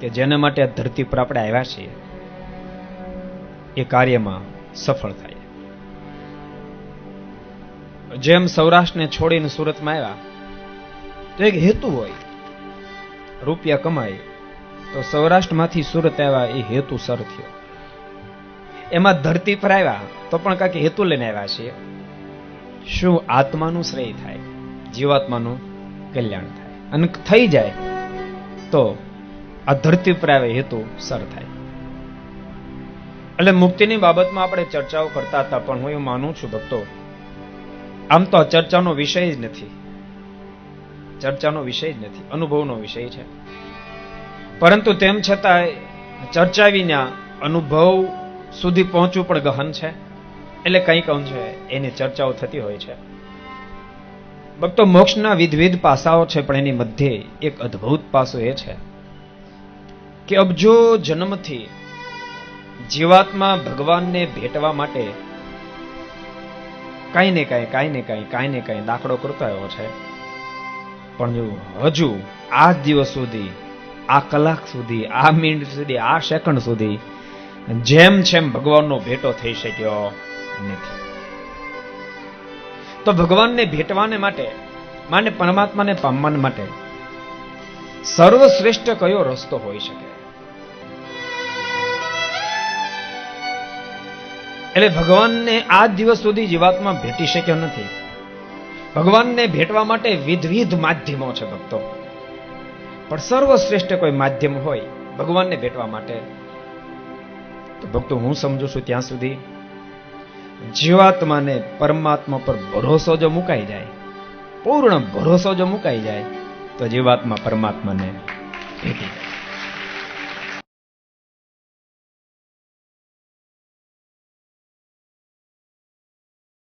કે જેના માટે આ ધરતી પર આપણે આવ્યા છીએ એ કાર્યમાં સફળ થાય. જેમ સૌરાષ્ટ્રને છોડીને સુરતમાં આવ્યા તો એક હેતુ હોય, રૂપિયા કમાય, તો સૌરાષ્ટ્રમાંથી સુરત આવ્યા એ હેતુ સર થયો. એમાં ધરતી પર આવ્યા તો પણ કાંઈક હેતુ લઈને આવ્યા છીએ. શું આત્માનું શ્રેય થાય, જીવાત્માનું કલ્યાણ થાય, અને થઈ જાય તો આ ધરતી પર આવે હેતુ સર થાય. એટલે મુક્તિની બાબતમાં આપણે ચર્ચાઓ કરતા હતા, પણ હું એવું માનું છું ભક્તો, આમ તો આ ચર્ચાનો વિષય જ નથી, ચર્ચાનો વિષય જ નથી, અનુભવનો વિષય છે. પરંતુ તેમ છતાં ચર્ચા વિના અનુભવ સુધી પહોંચવું પણ ગહન છે. એટલે કંઈક અંશ છે એની ચર્ચાઓ થતી હોય છે. ભક્તો, મોક્ષના વિવિધ પાસાઓ છે, પણ એની મધ્યે એક અદ્ભુત પાસો એ છે કે અબજો જન્મથી જીવાત્મા ભગવાનને ભેટવા માટે કાંઈ ને કાંઈ દાખલો કરતો આવ્યો છે. પણ હજુ આ દિવસ સુધી, આ કલાક સુધી, આ મિનિટ સુધી, આ સેકન્ડ સુધી જેમ ભગવાનનો ભેટો થઈ શક્યો નથી. તો ભગવાનને ભેટવાને માટે, માને પરમાત્માને પામવાને માટે સર્વશ્રેષ્ઠ કયો રસ્તો હોઈ શકે? એટલે ભગવાનને આ દિવસ સુધી જીવાત્મા ભેટી શક્યો નથી. ભગવાનને ભેટવા માટે વિવિધ માધ્યમો છે ભક્તો, પણ સર્વશ્રેષ્ઠ કોઈ માધ્યમ હોય ભગવાનને ભેટવા માટે, તો ભક્તો હું સમજુ છું ત્યાં સુધી જીવાત્માને પરમાત્મા પર ભરોસો જો મુકાઈ જાય, પૂર્ણ ભરોસો જો મુકાઈ જાય, તો જીવાત્મા પરમાત્માને ભેટી જાય.